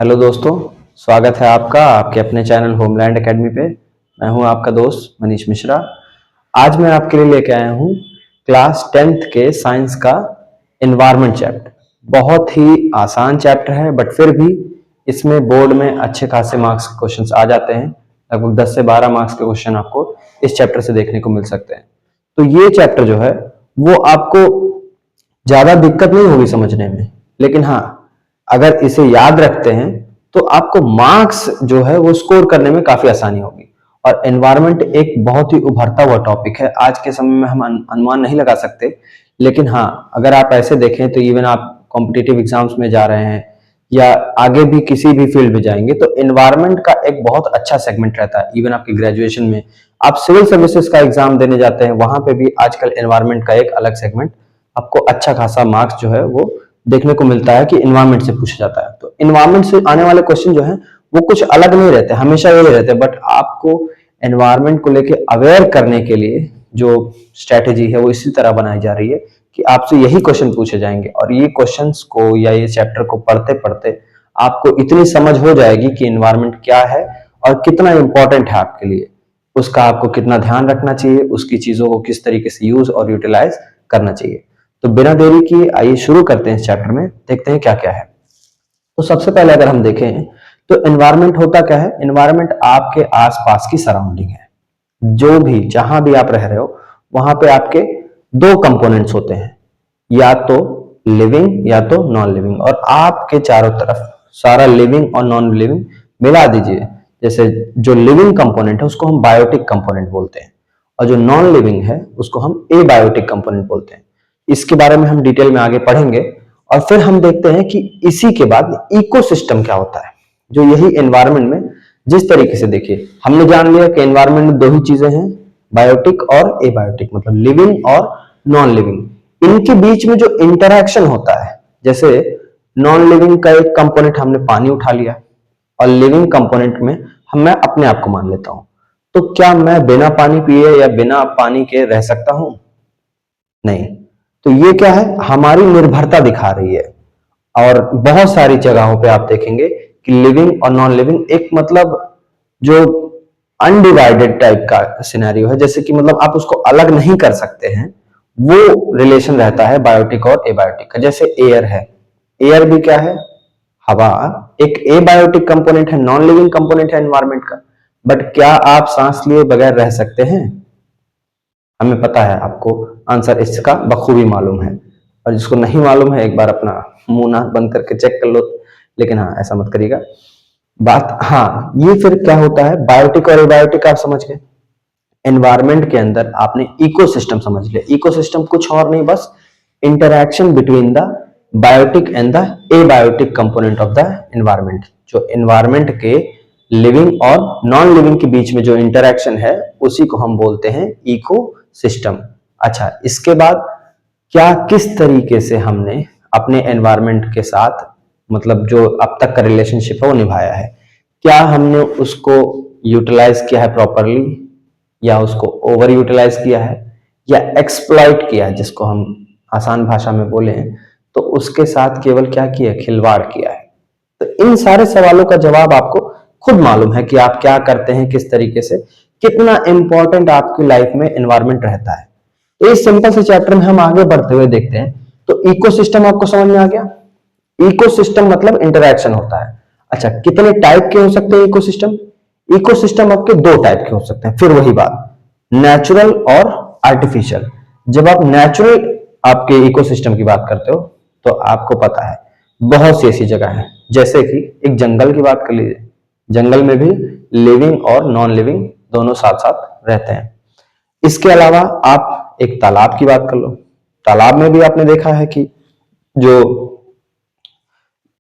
Hello दोस्तों, स्वागत है आपका आपके अपने चैनल होमलैंड एकेडमी पे। मैं हूं आपका दोस्त मनीष मिश्रा। आज मैं आपके लिए लेके आया हूं क्लास 10th के साइंस का एनवायरनमेंट चैप्टर। बहुत ही आसान चैप्टर है, बट फिर भी इसमें बोर्ड में अच्छे खासे मार्क्स के क्वेश्चंस आ जाते हैं। लगभग 10 से 12 मार्क्स के क्वेश्चन आपको इस चैप्टर से देखने को मिल सकते हैं। तो ये चैप्टर जो है वो आपको ज्यादा दिक्कत नहीं होगी समझने में, लेकिन हाँ, अगर इसे याद रखते हैं तो आपको मार्क्स जो है वो स्कोर करने में काफी आसानी होगी। और एनवायरनमेंट एक बहुत ही उभरता हुआ टॉपिक है। आज के समय में हम अनुमान नहीं लगा सकते, लेकिन हाँ, अगर आप ऐसे देखें तो इवन आप कॉम्पिटिटिव एग्जाम्स में जा रहे हैं या आगे भी किसी भी फील्ड में जाएंगे तो एनवायरनमेंट का एक बहुत अच्छा सेगमेंट रहता है। इवन आपके ग्रेजुएशन में आप सिविल सर्विसेज का एग्जाम देने जाते हैं, वहां पे भी आजकल एनवायरनमेंट का एक अलग सेगमेंट आपको अच्छा खासा मार्क्स जो है वो देखने को मिलता है कि इन्वायरमेंट से पूछा जाता है। तो इन्वायरमेंट से आने वाले क्वेश्चन जो है वो कुछ अलग नहीं रहते, हमेशा यही रहते, बट आपको एनवायरमेंट को लेके अवेयर करने के लिए जो स्ट्रेटेजी है वो इसी तरह बनाई जा रही है कि आपसे यही क्वेश्चन पूछे जाएंगे। और ये क्वेश्चंस को या ये चैप्टर को पढ़ते पढ़ते आपको इतनी समझ हो जाएगी कि इन्वायरमेंट क्या है और कितना इंपॉर्टेंट है आपके लिए, उसका आपको कितना ध्यान रखना चाहिए, उसकी चीजों को किस तरीके से यूज और यूटिलाइज करना चाहिए। तो बिना देरी किए आइए शुरू करते हैं इस चैप्टर में, देखते हैं क्या क्या है। तो सबसे पहले अगर हम देखें तो एनवायरनमेंट होता क्या है। एनवायरनमेंट आपके आसपास की सराउंडिंग है। जो भी जहां भी आप रह रहे हो वहां पे आपके दो कंपोनेंट्स होते हैं, या तो लिविंग या तो नॉन लिविंग। और आपके चारों तरफ सारा लिविंग और नॉन लिविंग मिला दीजिए। जैसे जो लिविंग कंपोनेंट है उसको हम बायोटिक कंपोनेंट बोलते हैं, और जो नॉन लिविंग है उसको हम एबायोटिक कंपोनेंट बोलते हैं। इसके बारे में हम डिटेल में आगे पढ़ेंगे। और फिर हम देखते हैं कि इसी के बाद इकोसिस्टम क्या होता है, जो यही एनवायरनमेंट में जिस तरीके से, देखिए हमने जान लिया कि एनवायरनमेंट में दो ही चीजें हैं, बायोटिक और एबायोटिक, मतलब लिविंग और नॉन लिविंग। इनके बीच में जो इंटरैक्शन होता है, जैसे नॉन लिविंग का एक कंपोनेंट हमने पानी उठा लिया और लिविंग कंपोनेंट में मैं अपने आप को मान लेता हूं, तो क्या मैं बिना पानी पिए या बिना पानी के रह सकता हूं? नहीं। तो ये क्या है, हमारी निर्भरता दिखा रही है। और बहुत सारी जगहों पे आप देखेंगे कि लिविंग और नॉन लिविंग एक मतलब जो अनडिवाइडेड टाइप का सिनेरियो है, जैसे कि मतलब आप उसको अलग नहीं कर सकते हैं, वो रिलेशन रहता है बायोटिक और एबायोटिक का। जैसे एयर है, एयर भी क्या है, हवा, एक एबायोटिक कंपोनेंट है, नॉन लिविंग कंपोनेंट है एनवायरमेंट का। बट क्या आप सांस लिए बगैर रह सकते हैं? हमें पता है, आपको आंसर इसका बखूबी मालूम है। और जिसको नहीं मालूम है एक बार अपना मुंह नाक बंद करके चेक कर लो, लेकिन हाँ, ऐसा मत करिएगा। बात हाँ, ये फिर क्या होता है, बायोटिक और एबायोटिक आप समझ गए। एनवायरमेंट के अंदर आपने इकोसिस्टम समझ लिया। इकोसिस्टम कुछ और नहीं, बस interaction between the biotic and the abiotic component of the environment. जो एनवायरमेंट के लिविंग और नॉन लिविंग के बीच में जो इंटरैक्शन है उसी को हम बोलते हैं इको सिस्टम। अच्छा, इसके बाद क्या किस तरीके से हमने अपने एनवायरमेंट के साथ, मतलब जो अब तक का रिलेशनशिप है वो निभाया है, क्या हमने उसको यूटिलाइज किया है प्रॉपरली, या उसको ओवर यूटिलाइज किया है, या एक्सप्लॉइट किया है, जिसको हम आसान भाषा में बोले तो उसके साथ केवल क्या किया है, खिलवाड़ किया है। तो इन सारे सवालों का जवाब आपको खुद मालूम है कि आप क्या करते हैं, किस तरीके से, कितना इंपॉर्टेंट आपकी लाइफ में एनवायरमेंट रहता है। तो इस सिंपल से चैप्टर में हम आगे बढ़ते हुए देखते हैं। तो इकोसिस्टम आपको समझ में आ गया। इकोसिस्टम मतलब इंटरैक्शन होता है। अच्छा, कितने टाइप के हो सकते हैं इकोसिस्टम? इकोसिस्टम आपके दो टाइप के हो सकते हैं, फिर वही बात, नेचुरल और आर्टिफिशियल। जब आप नेचुरल आपके इकोसिस्टम की बात करते हो तो आपको पता है बहुत सी ऐसी जगह है, जैसे कि एक जंगल की बात कर लीजिए। जंगल में भी लिविंग और नॉन लिविंग दोनों साथ साथ रहते हैं। इसके अलावा आप एक तालाब की बात कर लो। तालाब में भी आपने देखा है कि जो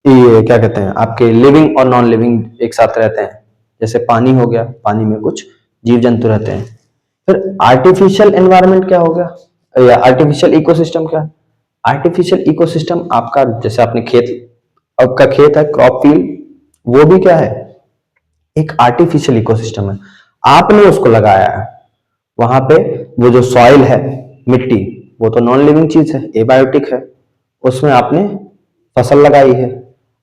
ये क्या कहते हैं, आपके लिविंग और नॉन लिविंग एक साथ रहते हैं। जैसे पानी हो गया, पानी में कुछ जीव जंतु रहते हैं। फिर आर्टिफिशियल एनवायरनमेंट क्या हो गया, या आर्टिफिशियल इकोसिस्टम क्या है? आर्टिफिशियल इकोसिस्टम आपका, जैसे आपने खेत, आपका खेत है, क्रॉप फील्ड, वो भी क्या है, एक आर्टिफिशियल इकोसिस्टम है। आपने उसको लगाया है, वहां पे वो जो सॉइल है, मिट्टी, वो तो नॉन लिविंग चीज है, एबायोटिक है, उसमें आपने फसल लगाई है।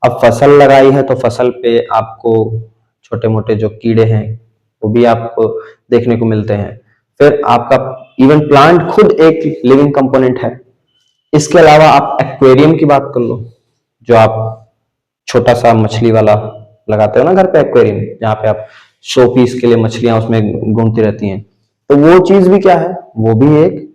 अब फसल लगाई है तो फसल पे आपको छोटे मोटे जो कीड़े हैं वो भी आपको देखने को मिलते हैं। फिर आपका इवन प्लांट खुद एक लिविंग कंपोनेंट है। इसके अलावा आप एक्वेरियम की बात कर लो, जो आप छोटा सा मछली वाला लगाते हो ना घर पे, एक्वेरियम, जहाँ पे आप शो पीस के लिए मछलियां उसमें घूमती रहती हैं, तो वो चीज भी क्या है, वो भी एक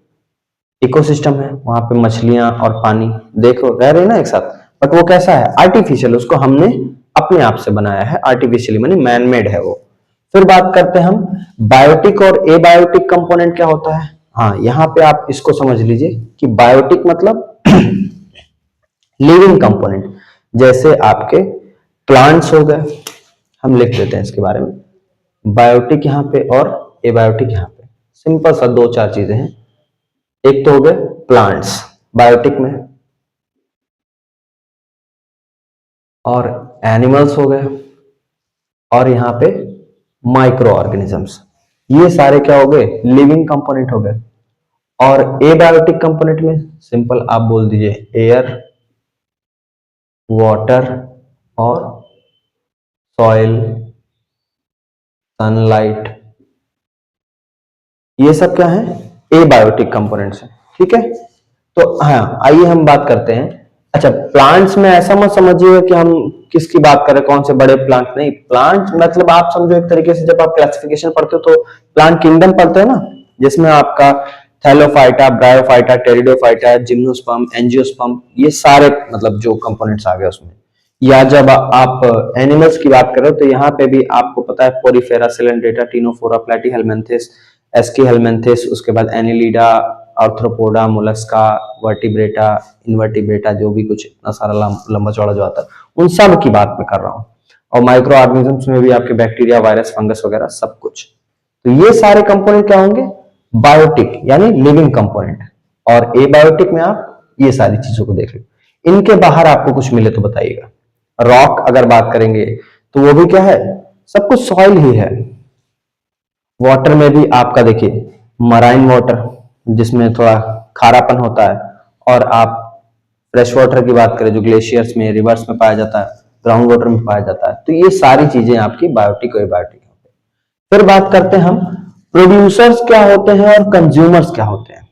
इकोसिस्टम है। वहां पे मछलियां और पानी देखो रह रहे हैं ना एक साथ, बट वो कैसा है, आर्टिफिशियल, उसको हमने अपने आप से बनाया है, आर्टिफिशियली मानी मैन मेड है वो। फिर बात करते हैं हम बायोटिक और एबायोटिक कंपोनेंट क्या होता है। हाँ, यहाँ पे आप इसको समझ लीजिए कि बायोटिक मतलब लिविंग कंपोनेंट, जैसे आपके प्लांट्स हो गए, हम लिख देते हैं इसके बारे में, बायोटिक यहाँ पे और एबायोटिक यहाँ पे। सिंपल सा दो चार चीजें हैं। एक तो हो गए प्लांट्स बायोटिक में, और एनिमल्स हो गए, और यहाँ पे माइक्रो ऑर्गेनिजम्स, ये सारे क्या हो गए, लिविंग कंपोनेंट हो गए। और एबायोटिक कंपोनेंट में सिंपल आप बोल दीजिए एयर, वाटर और सॉइल, सनलाइट, ये सब क्या है, एबायोटिक कंपोनेंट्स है। ठीक है, तो हाँ आइए हम बात करते हैं। अच्छा, प्लांट्स में ऐसा मत समझिए कि हम किसकी बात कर रहे हैं, कौन से बड़े प्लांट, नहीं, प्लांट मतलब आप समझो एक तरीके से, जब आप क्लासिफिकेशन पढ़ते हो तो प्लांट किंगडम पढ़ते हो ना, जिसमें आपका Thallophyta, bryophyta, pteridophyta, gymnosperm, angiosperm, ये सारे मतलब जो कंपोनेंट्स आ गए उसमें। या जब आप एनिमल्स की बात कर रहे हो तो यहाँ पे भी आपको पता है पोरीफेरा, सिलेंड्रेटा, टिनोफोरा, प्लेटीहेल्मिन्थेस, एस्कीहेल्मिन्थेस, उसके बाद Annelida, arthropoda, Mollusca, vertebrata, Invertebrata, जो भी कुछ इतना सारा लंबा चौड़ा जो आता है, उन सब की बात मैं कर रहा हूँ। और माइक्रो ऑर्गेनिजम्स में भी आपके बैक्टीरिया, वायरस, फंगस वगैरह सब कुछ। तो ये सारे कंपोनेंट क्या होंगे, बायोटिक यानी लिविंग कंपोनेंट। और एबायोटिक में आप ये सारी चीजों को देख लो। इनके बाहर आपको कुछ मिले तो बताइएगा। रॉक अगर बात करेंगे तो वो भी क्या है, सब कुछ सॉइल ही है। वाटर में भी आपका देखिए मराइन वाटर, जिसमें थोड़ा खारापन होता है, और आप फ्रेश वाटर की बात करें जो ग्लेशियर्स में, रिवर्स में पाया जाता है, ग्राउंड वाटर में पाया जाता है, तो ये सारी चीजें आपकी बायोटिक और एबायोटिक होते हैं। फिर बात करते हैं हम प्रोड्यूसर्स क्या होते हैं और कंज्यूमर्स क्या होते हैं।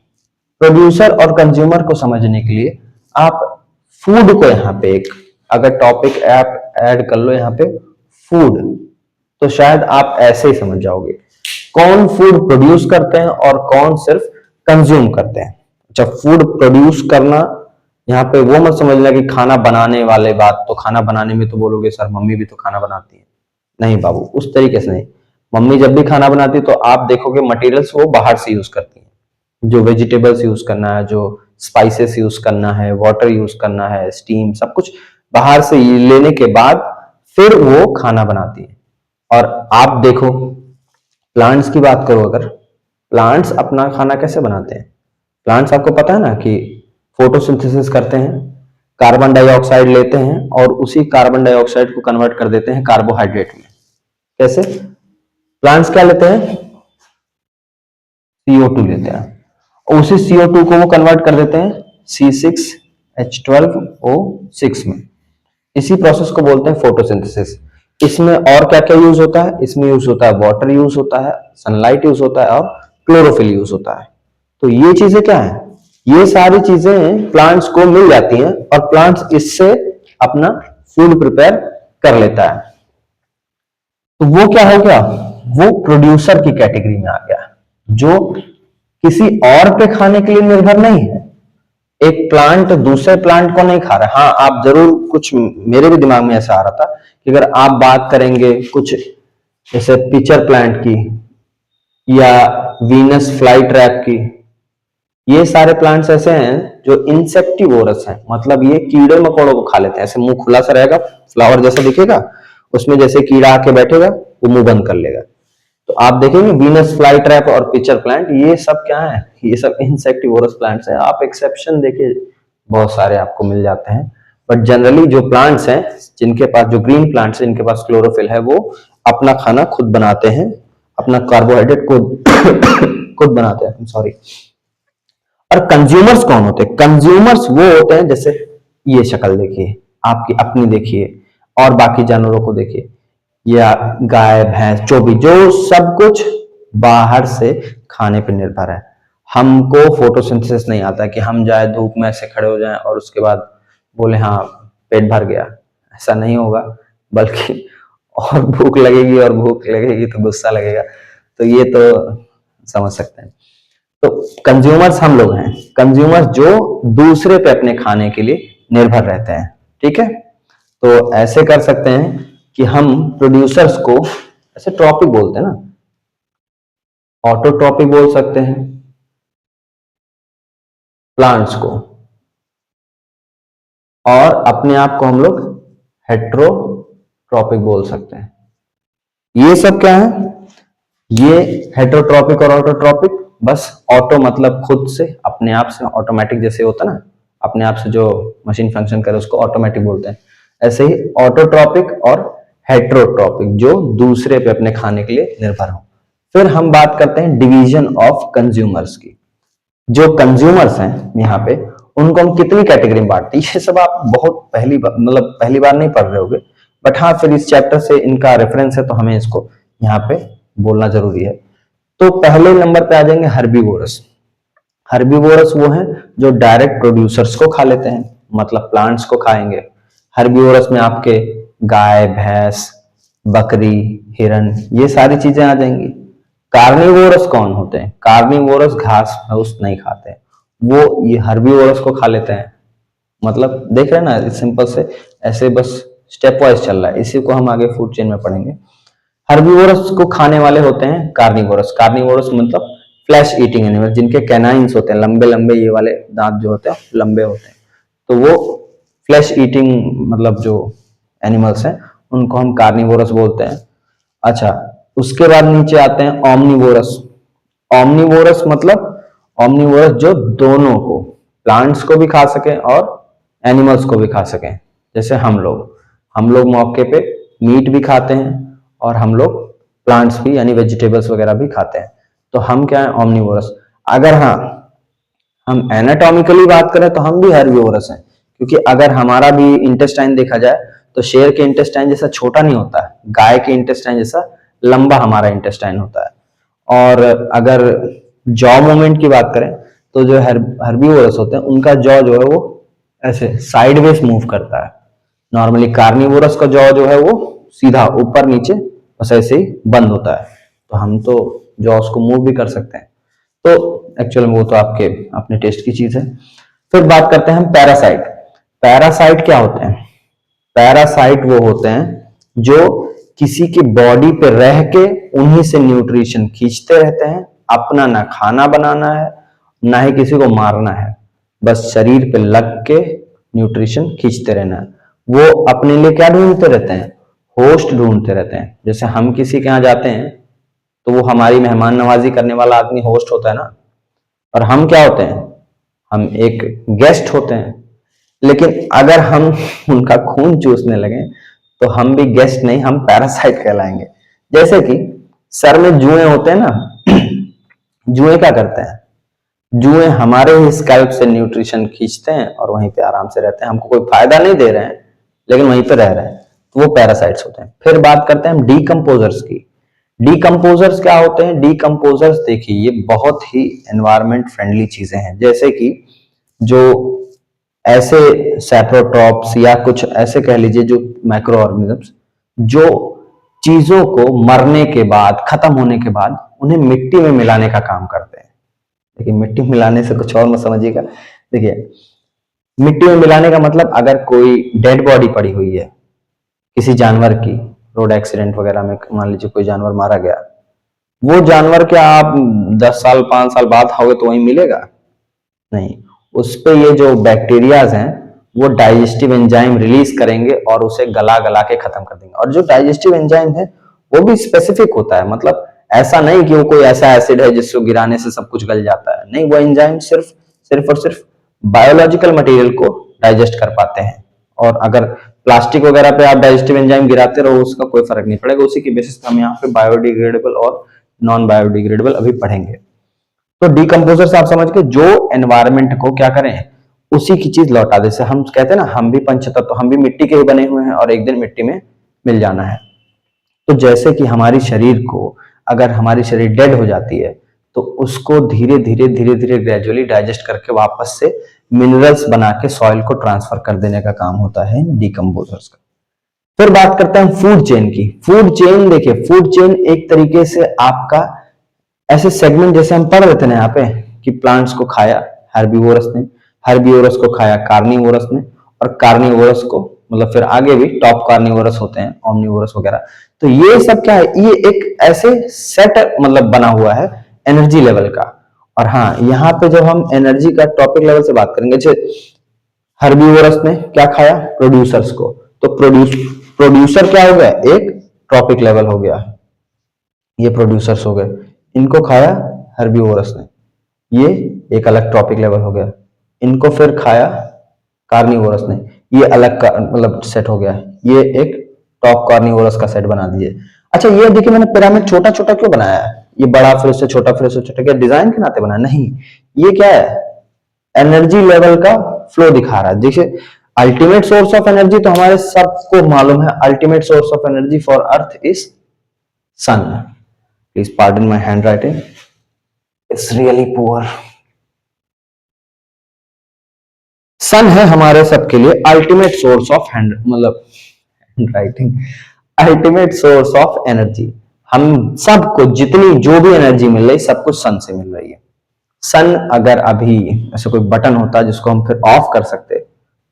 प्रोड्यूसर और कंज्यूमर को समझने के लिए आप फूड को यहाँ पे एक अगर टॉपिक आप ऐड कर लो यहाँ पे, फूड, तो शायद आप ऐसे ही समझ जाओगे कौन फूड प्रोड्यूस करते हैं और कौन सिर्फ कंज्यूम करते हैं। जब फूड प्रोड्यूस करना, यहाँ पे वो मत समझना कि खाना बनाने वाले बात, तो खाना बनाने में तो बोलोगे सर मम्मी भी तो खाना बनाती है, नहीं बाबू, उस तरीके से नहीं। मम्मी जब भी खाना बनाती है तो आप देखोगे मटेरियल्स वो बाहर से यूज करती है, जो वेजिटेबल्स यूज करना है, जो स्पाइसेस यूज करना है, वाटर यूज करना है, स्टीम, सब कुछ बाहर से लेने के बाद फिर वो खाना बनाती है। और आप देखो प्लांट्स की बात करो, अगर प्लांट्स अपना खाना कैसे बनाते हैं, प्लांट्स आपको पता है ना कि फोटोसिंथेसिस करते हैं, कार्बन डाइऑक्साइड लेते हैं और उसी कार्बन डाइऑक्साइड को कन्वर्ट कर देते हैं कार्बोहाइड्रेट में। कैसे, प्लांट्स क्या लेते हैं, CO2 लेते हैं, और उसी CO2 को वो कन्वर्ट कर देते हैं C6H12O6 में। इसी प्रोसेस को बोलते हैं फोटोसिंथेसिस। इसमें और क्या क्या यूज होता है, इसमें यूज होता है वाटर यूज होता है, सनलाइट यूज होता है और क्लोरोफिल यूज होता है। तो ये चीजें क्या है, ये सारी चीजें प्लांट्स को मिल जाती हैं और प्लांट्स इससे अपना फूड प्रिपेयर कर लेता है। तो वो क्या हो गया, वो प्रोड्यूसर की कैटेगरी में आ गया, जो किसी और पे खाने के लिए निर्भर नहीं है। एक प्लांट दूसरे प्लांट को नहीं खा रहा। हाँ, आप जरूर, कुछ मेरे भी दिमाग में ऐसा आ रहा था कि अगर आप बात करेंगे कुछ जैसे पिचर प्लांट की या वीनस फ्लाई ट्रैप की, ये सारे प्लांट्स ऐसे हैं जो इंसेक्टिवोरस हैं, मतलब ये कीड़े मकोड़ों को खा लेते हैं। ऐसे मुंह खुला सा रहेगा, फ्लावर जैसा दिखेगा, उसमें जैसे कीड़ा आके बैठेगा वो मुंह बंद कर लेगा। तो आप देखेंगे वीनस फ्लाई ट्रैप और पिचर प्लांट, ये सब क्या है, ये सब इंसेक्टिवोरस प्लांट्स हैं। आप एक्सेप्शन देखिए बहुत सारे आपको मिल जाते हैं, बट जनरली जो प्लांट्स हैं, जिनके पास, जो ग्रीन प्लांट्स हैं, जिनके पास क्लोरोफिल है, वो अपना खाना खुद बनाते हैं, अपना कार्बोहाइड्रेट खुद बनाते हैं, सॉरी। और कंज्यूमर्स कौन होते हैं, कंज्यूमर्स वो होते हैं, जैसे ये शक्ल देखिए, आपकी अपनी देखिए और बाकी जानवरों को देखिए, या गाय भैंस जो भी, जो सब कुछ बाहर से खाने पर निर्भर है। हमको फोटोसिंथेसिस नहीं आता कि हम जाए धूप में ऐसे खड़े हो जाएं और उसके बाद बोले हाँ पेट भर गया। ऐसा नहीं होगा, बल्कि और भूख लगेगी, और भूख लगेगी तो गुस्सा लगेगा। तो ये तो समझ सकते हैं। तो कंज्यूमर्स हम लोग हैं, कंज्यूमर्स जो दूसरे पे अपने खाने के लिए निर्भर रहते हैं। ठीक है, तो ऐसे कर सकते हैं कि हम प्रोड्यूसर्स को ऐसे ट्रॉपिक बोलते हैं ना, ऑटोट्रॉपिक बोल सकते हैं प्लांट्स को, और अपने आप को हम लोग हेट्रोट्रॉपिक बोल सकते हैं। ये सब क्या है, ये हेट्रोट्रॉपिक और ऑटोट्रॉपिक, बस ऑटो मतलब खुद से, अपने आप से, ऑटोमेटिक जैसे होता है ना, अपने आप से जो मशीन फंक्शन करे उसको ऑटोमेटिक बोलते हैं। ऐसे ही ऑटोट्रॉपिक और हेट्रोट्रॉपिक, जो दूसरे पे अपने खाने के लिए निर्भर हो। फिर हम बात करते हैं डिवीजन ऑफ कंज्यूमर्स की। जो कंज्यूमर्स हैं यहाँ पे, उनको हम कितनी कैटेगरी में बांटते हैं, ये सब आप बहुत पहली बार नहीं पढ़ रहे होगे, बट हाँ फिर इस चैप्टर से इनका रेफरेंस है तो हमें इसको यहाँ पे बोलना जरूरी है। तो पहले नंबर पे आ जाएंगे हर्बीवोरस। हर्बीवोरस वो हैं जो डायरेक्ट प्रोड्यूसर्स को खा लेते हैं, मतलब प्लांट्स को खाएंगे। हर्बीवोरस में आपके गाय भैंस बकरी हिरन ये सारी चीजें आ जाएंगी। कार्निवोरस कौन होते हैं, कार्निवोरस घास फूस नहीं खाते, वो ये हर्बीवोरस को खा लेते हैं। मतलब देख रहे हैं ना, सिंपल से ऐसे बस स्टेप वाइज चल रहा है, इसी को हम आगे फूड चेन में पढ़ेंगे। हर्बीवोरस को खाने वाले होते हैं कार्निवोरस। कार्निवोरस मतलब फ्लैश ईटिंग एनिमल, जिनके कैनाइंस होते हैं लंबे लंबे, ये वाले दांत जो होते हैं लंबे होते हैं, तो वो फ्लैश ईटिंग मतलब जो एनिमल्स हैं उनको हम कार्निवोरस बोलते हैं। अच्छा, उसके बाद नीचे आते हैं ओमनिवोरस। ओमनिवोरस मतलब ओमनिवोरस जो दोनों को, प्लांट्स को भी खा सके और एनिमल्स को भी खा सके। जैसे हम लोग मौके पे मीट भी खाते हैं और हम लोग प्लांट्स भी यानी वेजिटेबल्स वगैरह भी खाते हैं। तो हम क्या है, ओमनिवोरस। अगर हाँ हम एनाटॉमिकली बात करें तो हम भी हर्बीवोरस हैं, क्योंकि अगर हमारा भी इंटेस्टाइन देखा जाए तो शेर के इंटेस्टाइन जैसा छोटा नहीं होता है, गाय के इंटेस्टाइन जैसा लंबा हमारा इंटेस्टाइन होता है। और अगर जॉ मूवमेंट की बात करें तो जो हर्बीवोरस होते हैं उनका जॉ जो है वो ऐसे साइडवेज मूव करता है। नॉर्मली कार्निवोरस का जॉ जो है वो सीधा ऊपर नीचे बस ऐसे ही बंद होता है, तो हम तो जॉस को मूव भी कर सकते हैं। तो एक्चुअल में वो तो आपके अपने टेस्ट की चीज है। फिर बात करते हैं हम पैरासाइट। पैरासाइट क्या होते हैं, पैरासाइट वो होते हैं जो किसी की बॉडी पे रह के उन्हीं से न्यूट्रिशन खींचते रहते हैं। अपना ना खाना बनाना है ना ही किसी को मारना है, बस शरीर पे लग के न्यूट्रिशन खींचते रहना है। वो अपने लिए क्या ढूंढते रहते हैं, होस्ट ढूंढते रहते हैं। जैसे हम किसी के यहाँ जाते हैं तो वो हमारी मेहमान नवाजी करने वाला आदमी होस्ट होता है ना, और हम क्या होते हैं, हम एक गेस्ट होते हैं। लेकिन अगर हम उनका खून चूसने लगे तो हम भी गेस्ट नहीं, हम पैरासाइट कहलाएंगे। जैसे कि सर में जुएं होते हैं ना, जुएं क्या करते हैं, जुएं हमारे ही स्कैल्प से न्यूट्रिशन खींचते हैं और वहीं पे आराम से रहते हैं, हमको कोई फायदा नहीं दे रहे हैं लेकिन वहीं पे रह रहे हैं, तो वो पैरासाइट्स होते हैं। फिर बात करते हैं हम डीकंपोजर्स की। डीकंपोजर्स क्या होते हैं, डीकंपोजर्स देखिए ये बहुत ही एनवायरमेंट फ्रेंडली चीजें हैं। जैसे कि जो ऐसे सैप्रोट्रॉप्स या कुछ ऐसे कह लीजिए जो माइक्रो ऑर्गेनिजम्स जो चीजों को मरने के बाद, खत्म होने के बाद उन्हें मिट्टी में मिलाने का काम करते हैं। देखिए मिट्टी में मिलाने से कुछ और मत समझिएगा। देखिए मिट्टी में मिलाने का मतलब, अगर कोई डेड बॉडी पड़ी हुई है किसी जानवर की, रोड एक्सीडेंट वगैरह में मान लीजिए कोई जानवर मारा गया, वो जानवर क्या आप 10 साल 5 साल बाद खाओगे तो वहीं मिलेगा? नहीं, उस पे ये जो बैक्टीरियाज हैं वो डाइजेस्टिव एंजाइम रिलीज करेंगे और उसे गला गला के खत्म कर देंगे। और जो डाइजेस्टिव एंजाइम है वो भी स्पेसिफिक होता है, मतलब ऐसा नहीं कि वो कोई ऐसा एसिड है जिसको गिराने से सब कुछ गल जाता है, नहीं, वो एंजाइम सिर्फ और सिर्फ बायोलॉजिकल मटेरियल को डाइजेस्ट कर पाते हैं। और अगर प्लास्टिक वगैरह पे आप डाइजेस्टिव एंजाइम गिराते रहो उसका कोई फर्क नहीं पड़ेगा। उसी की बेसिस पे हम यहाँ पे बायोडिग्रेडेबल और नॉन बायोडिग्रेडेबल अभी पढ़ेंगे। तो डीकंपोजर्स आप समझ के जो एनवायरमेंट को क्या करें, उसी की चीज लौटा दे। जैसे हम कहते हैं ना, हम भी पंचतत्व, तो हम भी मिट्टी के ही बने हुए हैं और एक दिन मिट्टी में मिल जाना है। तो जैसे कि हमारी शरीर को, अगर हमारी शरीर डेड हो जाती है तो उसको धीरे धीरे ग्रेजुअली डाइजेस्ट करके वापस से मिनरल्स बना के सॉइल को ट्रांसफर कर देने का काम होता है डिकम्पोजर्स का। फिर बात करते हैं फूड चेन की। फूड चेन देखिए, फूड चेन एक तरीके से आपका ऐसे सेगमेंट, जैसे हम पढ़ रहे थे ना यहाँ पे कि प्लांट्स को खाया हर्बीवोरस ने, हर्बीवोरस को खाया कार्निवोरस ने, और कार्निवोरस को मतलब फिर आगे भी टॉप कार्निवोरस होते हैं, ओमनिवोरस वगैरह। तो ये सब क्या है, ये एक ऐसे सेट मतलब बना हुआ है एनर्जी लेवल का। और हाँ, यहाँ पे जब हम एनर्जी का टॉपिक लेवल से बात करेंगे, जैसे हर्बीवोरस ने क्या खाया, प्रोड्यूसर्स को, तो प्रोड्यूसर क्या हो गया, एक ट्रॉपिक लेवल हो गया, ये प्रोड्यूसर्स हो गए। इनको खाया हर्बीवोरस ने, ये एक अलग ट्रॉपिक लेवल हो गया। इनको फिर खाया कार्निवोरस ने, ये अलग का मतलब सेट हो गया। ये एक टॉप कार्निवोरस का सेट बना दिए। अच्छा ये देखिए, मैंने पिरामिड छोटा छोटा क्यों बनाया है, ये बड़ा फिर उससे छोटा फिर उससे छोटा, क्या डिजाइन के नाते बनाया, नहीं, ये क्या है, एनर्जी लेवल का फ्लो दिखा रहा है। देखिए, अल्टीमेट सोर्स ऑफ एनर्जी तो हमारे सबको मालूम है, ultimate source of energy for earth is sun. Please pardon my hand writing, it's really poor. Sun है हमारे सबके लिए अल्टीमेट सोर्स ऑफ हैंड मतलब hand writing, ultimate source of energy. हम सबको जितनी जो भी एनर्जी मिल रही, सब कुछ सन से मिल रही है। सन अगर अभी ऐसे कोई बटन होता जिसको हम फिर ऑफ कर सकते,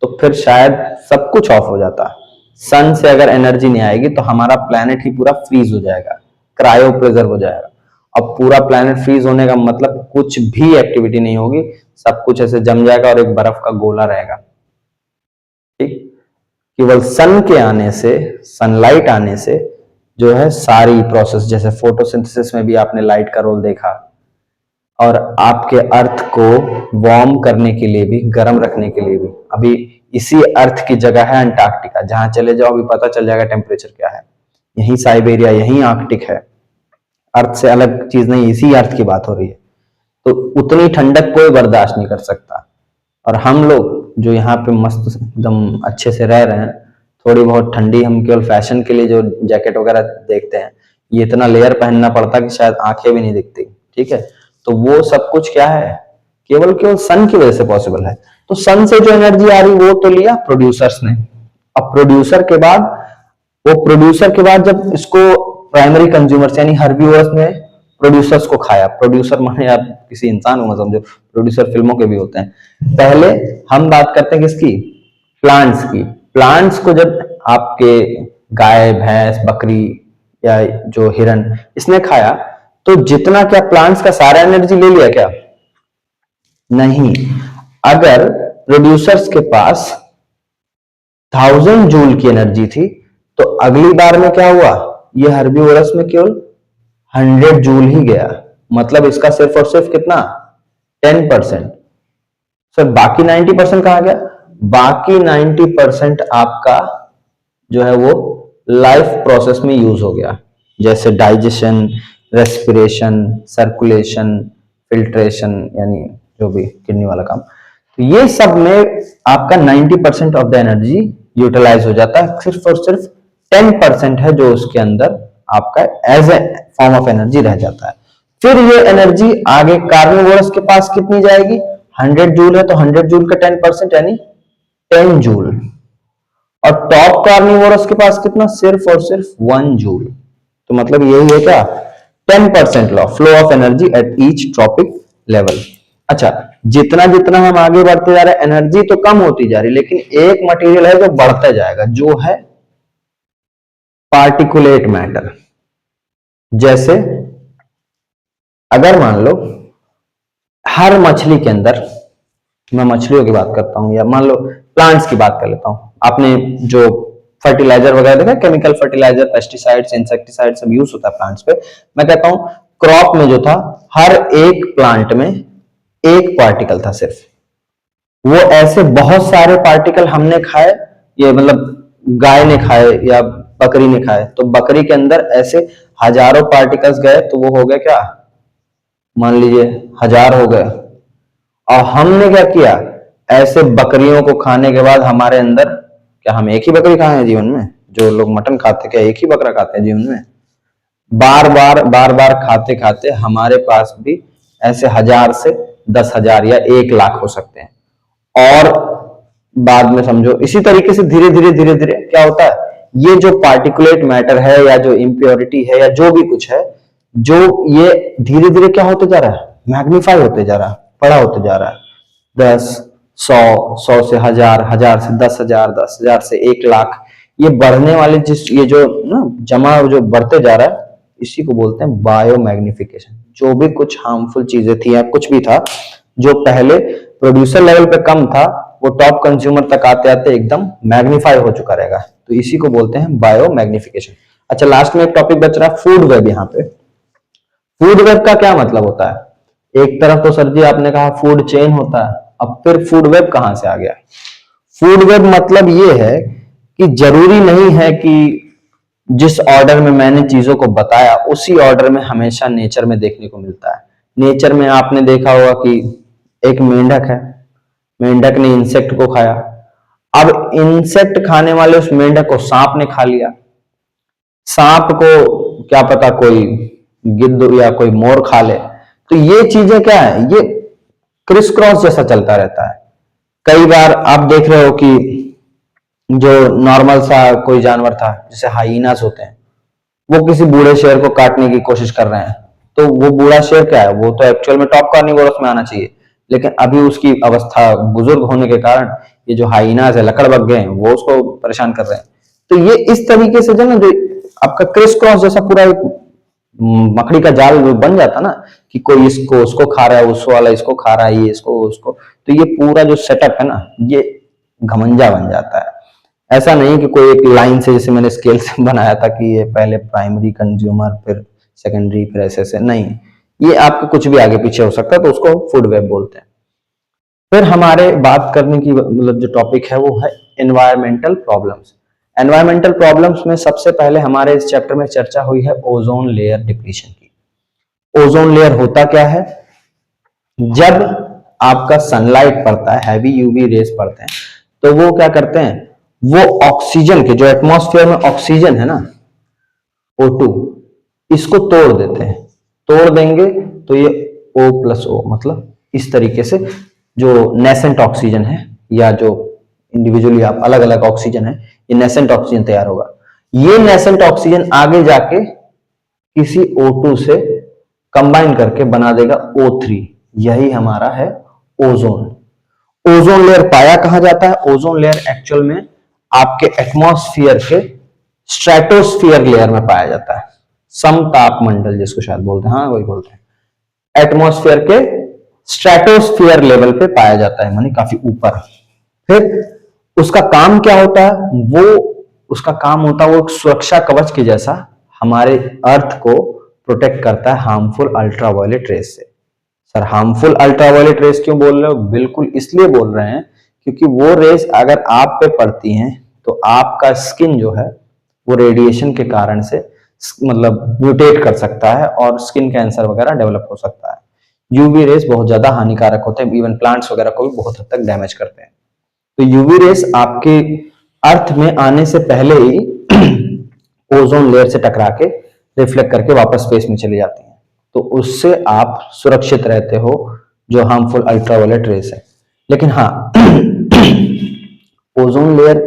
तो फिर शायद सब कुछ ऑफ हो जाता। सन से अगर एनर्जी नहीं आएगी तो हमारा प्लेनेट ही पूरा फ्रीज हो जाएगा, क्रायो प्रिजर्व हो जाएगा। अब पूरा प्लेनेट फ्रीज होने का मतलब कुछ भी एक्टिविटी नहीं होगी, सब कुछ ऐसे जम जाएगा और एक बर्फ का गोला रहेगा। ठीक, केवल सन के आने से, सनलाइट आने से जो है सारी प्रोसेस, जैसे फोटोसिंथेसिस में भी आपने लाइट का रोल देखा, और आपके अर्थ को वार्म करने के लिए भी, गर्म रखने के लिए भी। अभी इसी अर्थ की जगह है अंटार्कटिका, जहां चले जाओ अभी पता चल जाएगा टेम्परेचर क्या है। यही साइबेरिया, यही आर्कटिक है, अर्थ से अलग चीज नहीं, इसी अर्थ की बात हो रही है। तो उतनी ठंडक कोई बर्दाश्त नहीं कर सकता। और हम लोग जो यहाँ पे मस्त एकदम अच्छे से रह रहे हैं, थोड़ी बहुत ठंडी हम केवल फैशन के लिए जो जैकेट वगैरह देखते हैं, ये इतना लेयर पहनना पड़ता कि शायद आंखें भी नहीं दिखती। ठीक है, तो वो सब कुछ क्या है, केवल केवल सन की वजह से पॉसिबल है। तो सन से जो एनर्जी आ रही वो तो लिया प्रोड्यूसर्स ने। अब प्रोड्यूसर के बाद जब इसको प्राइमरी कंज्यूमर्स यानी हर्बीवोरस ने प्रोड्यूसर्स को खाया, प्रोड्यूसर माने आप किसी इंसान को मत समझो, प्रोड्यूसर फिल्मों के भी होते हैं। पहले हम बात करते हैं किसकी, प्लांट्स की। प्लांट्स को जब आपके गाय भैंस बकरी या जो हिरन इसने खाया, तो जितना क्या प्लांट्स का सारा एनर्जी ले लिया क्या, नहीं। अगर प्रोड्यूसर्स के पास 1000 जूल की एनर्जी थी, तो अगली बार में क्या हुआ, ये हर्बीवोरस में केवल 100 जूल ही गया। मतलब इसका सिर्फ और सिर्फ कितना, 10%। सर बाकी 90% कहां गया, बाकी 90% आपका जो है वो लाइफ प्रोसेस में यूज हो गया, जैसे डाइजेशन, रेस्पिरेशन, सर्कुलेशन, फिल्ट्रेशन, यानी जो भी किडनी वाला काम। तो ये सब में आपका 90% ऑफ द एनर्जी यूटिलाइज हो जाता है, सिर्फ और सिर्फ 10% है जो उसके अंदर आपका as a form of energy रह जाता है। फिर ये एनर्जी आगे कार्निवोरस के पास कितनी जाएगी, 100 जूल है तो 100 जूल का 10% यानी 10 जूल। और टॉप कार्निवोरस के पास कितना, सिर्फ और सिर्फ 1 जूल। तो मतलब यही है क्या, 10% law, flow of energy at each trophic level. अच्छा, जितना जितना हम आगे बढ़ते जा रहे हैं एनर्जी तो कम होती जा रही, लेकिन एक मटेरियल है जो बढ़ता जाएगा, जो है पार्टिकुलेट मैटर। जैसे अगर मान लो हर मछली के अंदर, मैं मछलियों की बात करता हूं, या मान लो प्लांट्स की बात कर लेता हूं, आपने जो फर्टिलाइजर वगैरह देखा, केमिकल फर्टिलाइजर, पेस्टिसाइड्स, इंसेक्टिसाइड सब यूज होता है प्लांट्स पे। मैं कहता हूं क्रॉप में जो था, हर एक प्लांट में एक पार्टिकल था सिर्फ। वो ऐसे बहुत सारे पार्टिकल हमने खाए, ये मतलब गाय ने खाए या बकरी ने खाए, तो बकरी के अंदर ऐसे हजारों पार्टिकल्स गए, तो वो हो गया क्या, मान लीजिए 1000 हो गए। और हमने क्या किया, ऐसे बकरियों को खाने के बाद हमारे अंदर, क्या हम एक ही बकरी खाए हैं जीवन में? जो लोग मटन खाते, क्या एक ही बकरा खाते हैं जीवन में? बार बार खाते खाते हमारे पास भी ऐसे 1000 से 10,000 या 1 लाख हो सकते हैं। और बाद में समझो इसी तरीके से धीरे धीरे धीरे धीरे क्या होता है, ये जो पार्टिकुलेट मैटर है या जो इम्प्योरिटी है या जो भी कुछ है, जो ये धीरे धीरे क्या होते जा रहा है, मैग्नीफाई होते जा रहा है, बड़ा होते जा रहा है। 10, 100, 100 से 1000, 1000 से 10,000, 10,000 से 1 लाख, ये बढ़ने वाले ये जो ना जमा जो बढ़ते जा रहा है, इसी को बोलते हैं बायो मैग्निफिकेशन। जो भी कुछ हार्मफुल चीजें थी या कुछ भी था जो पहले प्रोड्यूसर लेवल पे कम था, वो टॉप कंज्यूमर तक आते आते एकदम मैग्नीफाई हो चुका रहेगा, तो इसी को बोलते हैं बायो मैग्निफिकेशन। अच्छा, लास्ट में एक टॉपिक बच रहा है फूड वेब। यहाँ पे फूड वेब का क्या मतलब होता है? एक तरफ तो सर जी आपने कहा फूड चेन होता है, अब फिर फूड वेब कहां से आ गया? फूड वेब मतलब ये है कि जरूरी नहीं है कि जिस ऑर्डर में मैंने चीजों को बताया उसी ऑर्डर में हमेशा नेचर में देखने को मिलता है। नेचर में आपने देखा होगा कि एक मेंढक है, मेंढक ने इंसेक्ट को खाया, अब इंसेक्ट खाने वाले उस मेंढक को सांप ने खा लिया, सांप को क्या पता कोई गिद्ध या कोई मोर खा ले, तो ये चीजें क्या है, ये क्रिस क्रॉस जैसा चलता रहता है। कई बार आप देख रहे हो कि जो नॉर्मल सा कोई जानवर था, जैसे हाइनास होते हैं, वो किसी बूढ़े शेर को काटने की कोशिश कर रहे हैं, तो वो बूढ़ा शेर क्या है, वो तो एक्चुअल में टॉप कार्निवोरस में आना चाहिए, लेकिन अभी उसकी अवस्था बुजुर्ग होने के कारण ये जो हाइनास है लकड़ बग गए हैं, वो उसको परेशान कर रहे हैं। तो ये इस तरीके से जो ना, जो आपका क्रिस क्रॉस जैसा पूरा एक मकड़ी का जाल बन जाता ना, कि कोई इसको उसको खा रहा है, उस वाला इसको खा रहा है, ये इसको उसको, तो ये पूरा जो सेटअप है ना, ये घमंजा बन जाता है। ऐसा नहीं कि कोई एक लाइन से, जैसे मैंने स्केल से बनाया था कि ये पहले प्राइमरी कंज्यूमर फिर सेकेंडरी फिर ऐसे नहीं, ये आपको कुछ भी आगे पीछे हो सकता है, तो उसको फूड वेब बोलते हैं। फिर हमारे बात करने की मतलब जो टॉपिक है वो है एनवायरमेंटल प्रॉब्लम्स। एनवायरमेंटल प्रॉब्लम्स में सबसे पहले हमारे इस चैप्टर में चर्चा हुई है ओजोन लेयर डिप्लीशन की। ओजोन लेयर होता क्या है? जब आपका सनलाइट पड़ता है, हैवी यूवी रेस पड़ते हैं, तो वो क्या करते हैं, वो ऑक्सीजन के, जो एटमॉस्फेयर में ऑक्सीजन है ना, O2, इसको तोड़ देते हैं। तोड़ देंगे तो ये O+O, मतलब इस तरीके से जो नेसेंट ऑक्सीजन है या जो इंडिविजुअली आप अलग अलग ऑक्सीजन है, ये नेसेंट ऑक्सीजन तैयार होगा। ये नेसेंट ऑक्सीजन आगे जाके किसी O2 से कंबाइन करके बना देगा O3, यही हमारा है ओजोन। ओजोन लेयर पाया कहां जाता है? ओजोन लेयर एक्चुअल में आपके एटमॉस्फेयर के स्ट्रेटोस्फियर लेयर में पाया जाता है। समताप मंडल जिसको शायद बोलते हैं, हाँ वही बोलते हैं। एटमॉस्फेयर के स्ट्रेटोस्फियर लेवल पे पाया जाता है, मानी काफी ऊपर। फिर उसका काम क्या होता है? उसका काम होता है वो एक सुरक्षा कवच के जैसा हमारे अर्थ को प्रोटेक्ट करता है हार्मफुल अल्ट्रावायलेट रेस से। सर हार्मफुल अल्ट्रावायलेट रेस क्यों बोल रहे हो? बिल्कुल इसलिए बोल रहे हैं क्योंकि वो रेस अगर आप पे पड़ती हैं तो आपका स्किन जो है वो रेडिएशन के कारण से मतलब म्यूटेट कर सकता है और स्किन कैंसर वगैरह डेवलप हो सकता है। यूवी रेस बहुत ज्यादा हानिकारक होते हैं, इवन प्लांट्स वगैरह को भी बहुत हद तक डैमेज करते हैं। तो यूवी रेस आपके अर्थ में आने से पहले ही ओजोन लेयर से टकरा के रिफ्लेक्ट करके वापस स्पेस में चली जाती हैं, तो उससे आप सुरक्षित रहते हो जो हार्मफुल अल्ट्रावायलेट रेस है। लेकिन हाँ ओजोन लेयर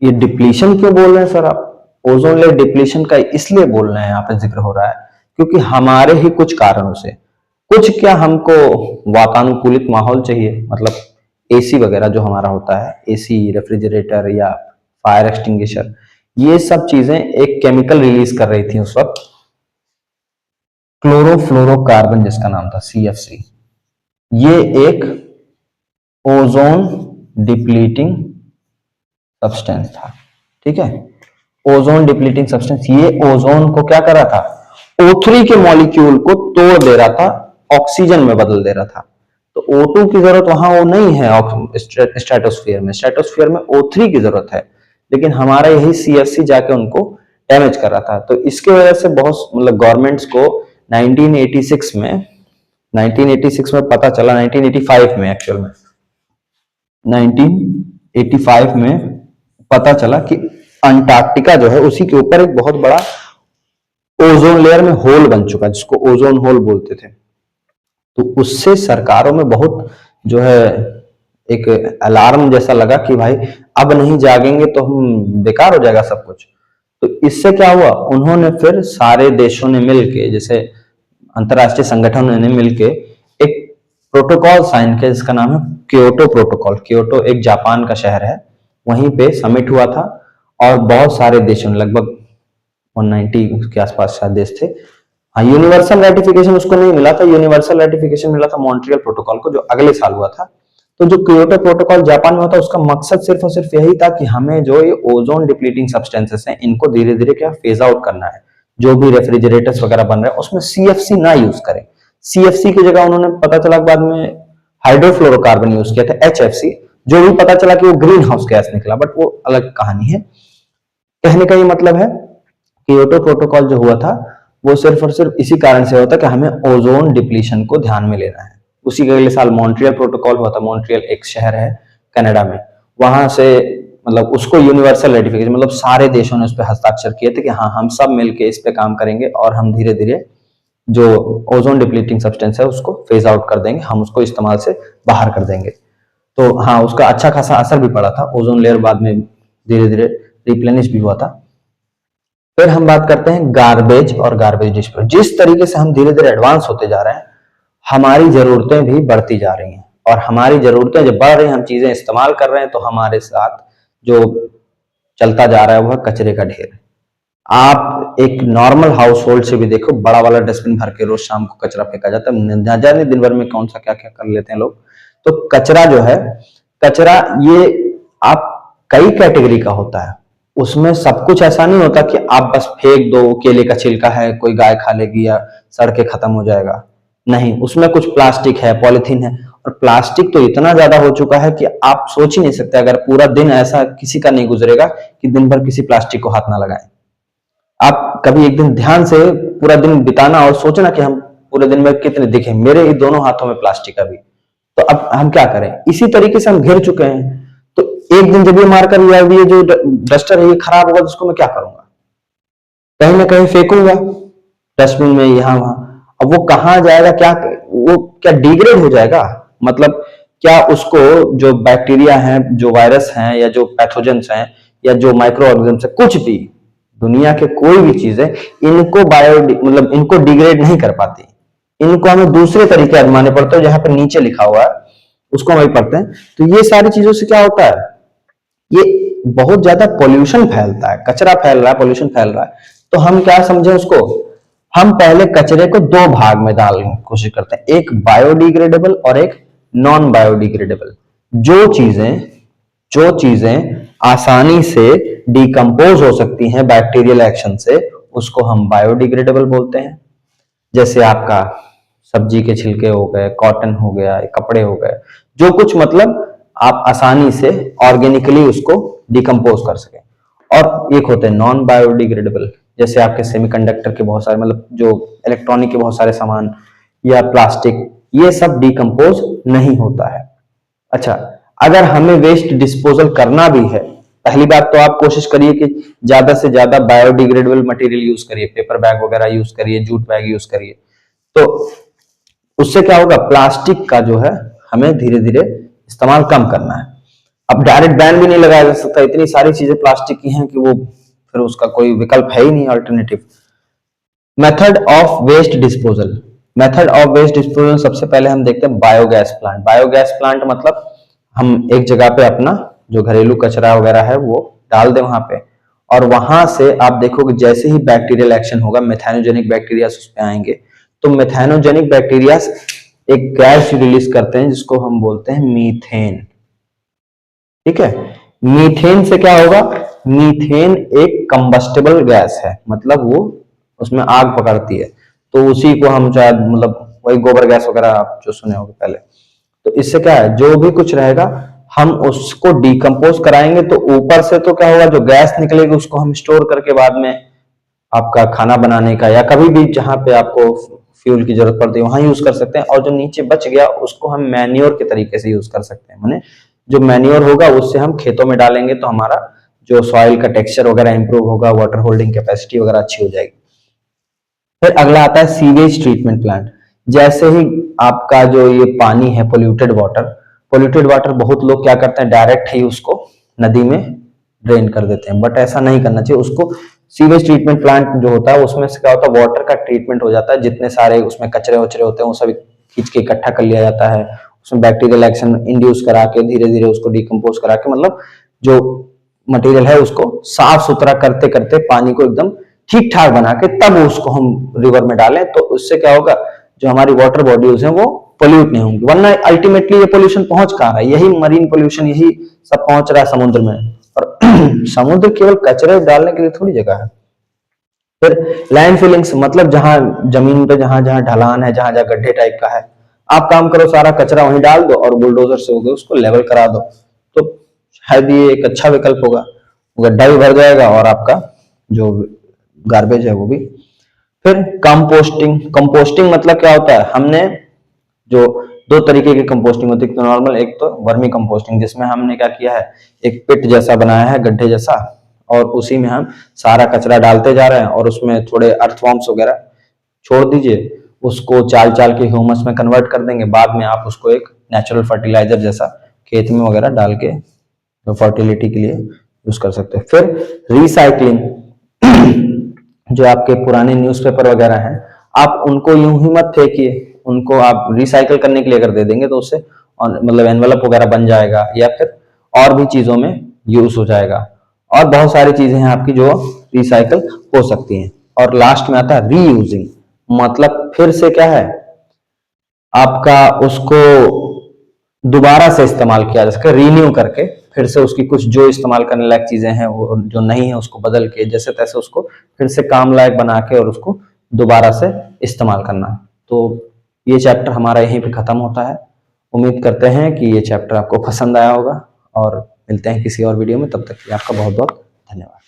ये डिप्लीशन क्यों बोल रहे हैं सर आप? ओजोन लेयर डिप्लीशन का इसलिए बोल रहे हैं, यहाँ पे जिक्र हो रहा है क्योंकि हमारे ही कुछ कारणों से, कुछ क्या हमको वातानुकूलित माहौल चाहिए, मतलब एसी वगैरह जो हमारा होता है, एसी, रेफ्रिजरेटर या फायर एक्सटिंग्विशर, ये सब चीजें एक केमिकल रिलीज कर रही थी उस वक्त, क्लोरोफ्लोरोकार्बन जिसका नाम था CFC। ये एक ओजोन डिप्लीटिंग सब्सटेंस था, ठीक है। ओजोन डिप्लीटिंग सब्सटेंस, ये ओजोन को क्या कर रहा था, O3 के मॉलिक्यूल को तोड़ दे रहा था, ऑक्सीजन में बदल दे रहा था। तो O2 की जरूरत वहां वो नहीं है स्ट्रेटोस्फियर में, स्ट्रेटोस्फियर में O3 की जरूरत है, लेकिन हमारा यही CFC जाके उनको डैमेज कर रहा था। तो इसके वजह से बहुत मतलब गवर्नमेंट्स को 1986 में पता चला, 1985 में एक्चुअल में 1985 में पता चला कि अंटार्कटिका जो है उसी के ऊपर एक बहुत बड़ा ओजोन लेयर में होल बन चुका है, जिसको ओजोन होल बोलते थे। तो उससे सरकारों में बहुत जो है एक अलार्म जैसा लगा कि भाई अब नहीं जागेंगे तो हम बेकार हो जाएगा सब कुछ। तो इससे क्या हुआ, उन्होंने फिर सारे देशों ने मिलके, जैसे अंतरराष्ट्रीय संगठनों ने मिलके एक प्रोटोकॉल साइन किया जिसका नाम है क्योटो प्रोटोकॉल। क्योटो एक जापान का शहर है, वहीं पे समिट हुआ था और बहुत सारे देशों ने, लगभग 190 के आसपास शायद देश थे। हाँ, यूनिवर्सल रेटिफिकेशन उसको नहीं मिला था, यूनिवर्सल रेटिफिकेशन मिला था मॉन्ट्रियल प्रोटोकॉल को, जो अगले साल हुआ था। तो जो क्योटो प्रोटोकॉल जापान में होता है उसका मकसद सिर्फ और सिर्फ यही था कि हमें जो ये ओजोन डिप्लीटिंग सब्सटेंसेस हैं इनको धीरे धीरे क्या फेज आउट करना है। जो भी रेफ्रिजरेटर्स वगैरह बन रहे हैं उसमें सीएफसी ना यूज करें। सीएफसी की जगह उन्होंने पता चला बाद में हाइड्रोफ्लोरोकार्बन यूज किया था, एचएफसी, जो भी पता चला कि वो ग्रीन हाउस गैस निकला, बट वो अलग कहानी है। कहने का ये मतलब है क्योटो प्रोटोकॉल जो हुआ था वो सिर्फ और सिर्फ इसी कारण से होता कि हमें ओजोन डिप्लीशन को ध्यान में लेना है। उसी के अगले साल मॉन्ट्रियल प्रोटोकॉल हुआ था। मॉन्ट्रियल एक शहर है कनाडा में, वहां से मतलब उसको यूनिवर्सल रेटिफिकेशन, मतलब सारे देशों ने उस पर हस्ताक्षर किए थे कि हाँ हम सब मिलके इस पे काम करेंगे और हम धीरे धीरे जो ओजोन डिप्लीटिंग सब्सटेंस है उसको फेज आउट कर देंगे, हम उसको इस्तेमाल से बाहर कर देंगे। तो हाँ, उसका अच्छा खासा असर भी पड़ा था, ओजोन लेयर बाद में धीरे धीरे रिप्लेनिश भी हुआ था। फिर हम बात करते हैं गार्बेज और गार्बेज डिस्पोजल। जिस तरीके से हम धीरे धीरे एडवांस होते जा रहे हैं, हमारी जरूरतें भी बढ़ती जा रही हैं, और हमारी जरूरतें जब बढ़ रही हैं, हम चीजें इस्तेमाल कर रहे हैं, तो हमारे साथ जो चलता जा रहा है वह कचरे का ढेर। आप एक नॉर्मल हाउस होल्ड से भी देखो, बड़ा वाला डस्टबिन भर के रोज शाम को कचरा फेंका जाता है, न जाने दिन भर में कौन सा क्या क्या कर लेते हैं लोग। तो कचरा जो है, कचरा ये आप कई कैटेगरी का होता है, उसमें सब कुछ ऐसा नहीं होता कि आप बस फेंक दो, केले का छिलका है कोई गाय खा लेगी या सड़ के खत्म हो जाएगा, नहीं, उसमें कुछ प्लास्टिक है, पॉलिथीन है। और प्लास्टिक तो इतना ज्यादा हो चुका है कि आप सोच ही नहीं सकते, अगर पूरा दिन ऐसा किसी का नहीं गुजरेगा कि दिन भर किसी प्लास्टिक को हाथ ना लगाएं। आप कभी एक दिन ध्यान से पूरा दिन बिताना और सोचना कि हम पूरे दिन में कितने दिखे, मेरे दोनों हाथों में प्लास्टिक अभी। तो अब हम क्या करें, इसी तरीके से हम घिर चुके हैं। तो एक दिन जब ये मारकर ये जो डस्टर है ये खराब होगा तो उसको मैं क्या करूंगा, कहीं ना कहीं फेंकूंगा डस्टबिन में, यहाँ वहां। अब वो कहाँ जाएगा, क्या वो क्या डिग्रेड हो जाएगा, मतलब क्या उसको जो बैक्टीरिया हैं, जो वायरस हैं, या जो पैथोजेंस हैं, या जो माइक्रो ऑर्गेनिज्म है, कुछ भी दुनिया के कोई भी चीजें इनको मतलब इनको डिग्रेड नहीं कर पाती। इनको हमें दूसरे तरीके आजमाने पड़ते हैं, जहां पर नीचे लिखा हुआ है उसको हम पढ़ते हैं। तो ये सारी चीजों से क्या होता है, ये बहुत ज्यादा पोल्यूशन फैलता है, कचरा फैल रहा है, पोल्यूशन फैल रहा है। तो हम क्या समझे उसको, हम पहले कचरे को दो भाग में डालने की कोशिश करते हैं, एक बायोडिग्रेडेबल और एक नॉन बायोडिग्रेडेबल। जो चीजें आसानी से डिकम्पोज हो सकती हैं बैक्टीरियल एक्शन से, उसको हम बायोडिग्रेडेबल बोलते हैं। जैसे आपका सब्जी के छिलके हो गए, कॉटन हो गया, कपड़े हो गए, जो कुछ मतलब आप आसानी से ऑर्गेनिकली उसको डिकम्पोज कर सके। और एक होते हैं नॉन बायोडिग्रेडेबल, जैसे आपके सेमीकंडक्टर के बहुत सारे, मतलब जो इलेक्ट्रॉनिक के बहुत सारे सामान या प्लास्टिक, ये सब डिकम्पोज नहीं होता है। अच्छा, अगर हमें वेस्ट डिस्पोजल करना भी है, पहली बात तो आप कोशिश करिए कि ज्यादा से ज्यादा बायोडिग्रेडेबल मटेरियल यूज करिए, पेपर बैग वगैरह यूज करिए, जूट बैग यूज करिए। तो उससे क्या होगा, प्लास्टिक का जो है हमें धीरे धीरे इस्तेमाल कम करना है। अब डायरेक्ट बैन भी नहीं लगाया जा सकता, इतनी सारी चीजें प्लास्टिक की हैं कि वो फिर उसका कोई विकल्प है ही नहीं, alternative. Method of waste disposal, method of waste disposal सबसे पहले हम देखते हैं बायोगैस प्लांट। बायोगैस प्लांट मतलब हम एक जगह पे अपना जो घरेलू कचरा वगैरह है वो डाल दें वहां पे, और वहां से आप देखोगे जैसे ही बैक्टीरियल एक्शन होगा, मेथानोजेनिक बैक्टीरिया उस पे आएंगे। तो मेथानोजेनिक बैक्टीरिया एक गैस रिलीज करते हैं जिसको हम बोलते हैं मीथेन। ठीक है, मीथेन से क्या होगा, मीथेन एक कंबस्टेबल गैस है, मतलब वो उसमें आग पकड़ती है। तो उसी को हम शायद मतलब वही गोबर गैस वगैरह आप जो सुने होंगे पहले। तो इससे क्या है, जो भी कुछ रहेगा हम उसको डिकम्पोज कराएंगे, तो ऊपर से तो क्या होगा, जो गैस निकलेगी उसको हम स्टोर करके बाद में आपका खाना बनाने का या कभी भी जहां पे आपको फ्यूल की जरूरत पड़ती है वहां यूज कर सकते हैं। और जो नीचे बच गया उसको हम मैन्योर के तरीके से यूज कर सकते हैं, माने जो मैन्योर होगा उससे हम खेतों में डालेंगे तो हमारा जो सॉइल का टेक्सचर वगैरह इंप्रूव होगा, वाटर होल्डिंग कैपेसिटी वगैरह अच्छी हो जाएगी। फिर अगला आता है सीवेज ट्रीटमेंट प्लांट। जैसे ही आपका जो ये पानी है पोल्यूटेड वाटर बहुत लोग क्या करते हैं, डायरेक्ट ही उसको नदी में ड्रेन कर देते हैं, बट ऐसा नहीं करना चाहिए। उसको सीवेज ट्रीटमेंट प्लांट जो होता है उसमें से क्या होता है, वाटर का ट्रीटमेंट हो जाता है, जितने सारे उसमें कचरे वचरे होते हैं वो सभी खींच के इकट्ठा कर लिया जाता है, उसमें बैक्टीरियल एक्शन इंड्यूस करा के धीरे धीरे उसको डिकम्पोज करा के, मतलब जो मटेरियल है उसको साफ सुथरा करते करते पानी को एकदम ठीक ठाक बना के तब उसको हम रिवर में डालें, तो उससे क्या होगा, जो हमारी वाटर बॉडीज हैं वो पोल्यूट नहीं होंगी। वरना अल्टीमेटली ये पोल्यूशन पहुंच कहाँ रहा है, यही मरीन पोल्यूशन, यही सब पहुंच रहा है समुद्र में, और समुद्र केवल कचरे डालने के लिए थोड़ी जगह है। फिर लैंड फिलिंग्स, मतलब जहां जमीन पे जहां जहां ढलान है, जहां जहां गड्ढे टाइप का है, आप काम करो सारा कचरा वहीं डाल दो और बुलडोजर से होकर उसको लेवल करा दो, तो शायद ये एक अच्छा विकल्प होगा। गड्ढा भी भर जाएगा और आपका जो गार्बेज है वो भी। फिर कंपोस्टिंग मतलब क्या होता है, हमने जो दो तरीके की कंपोस्टिंग होती है, तो नॉर्मल, एक तो वर्मी कंपोस्टिंग, जिसमें हमने क्या किया है, एक पिट जैसा बनाया है, गड्ढे जैसा, और उसी में हम सारा कचरा डालते जा रहे हैं और उसमें थोड़े अर्थवॉर्म्स वगैरह छोड़ दीजिए, उसको चाल चाल के ह्यूमस में कन्वर्ट कर देंगे, बाद में आप उसको एक नेचुरल फर्टिलाइजर जैसा खेत में वगैरह डाल के फर्टिलिटी के लिए यूज कर सकते हैं। फिर रिसाइकलिंग, जो आपके पुराने न्यूज़पेपर वगैरह हैं, आप उनको यूं ही मत फेंकिए, उनको आप रिसाइकल करने के लिए अगर दे देंगे तो उससे मतलब एनवलप वगैरह बन जाएगा, या फिर और भी चीजों में यूज हो जाएगा, और बहुत सारी चीजें हैं आपकी जो रिसाइकल हो सकती हैं। और लास्ट में आता है रीयूजिंग, मतलब फिर से क्या है, आपका उसको दोबारा से इस्तेमाल किया जा सके, रीन्यू करके फिर से उसकी कुछ जो इस्तेमाल करने लायक चीजें हैं वो जो नहीं है उसको बदल के जैसे तैसे उसको फिर से काम लायक बना के और उसको दोबारा से इस्तेमाल करना। तो ये चैप्टर हमारा यहीं पे खत्म होता है। उम्मीद करते हैं कि ये चैप्टर आपको पसंद आया होगा, और मिलते हैं किसी और वीडियो में, तब तक के लिए आपका बहुत बहुत धन्यवाद।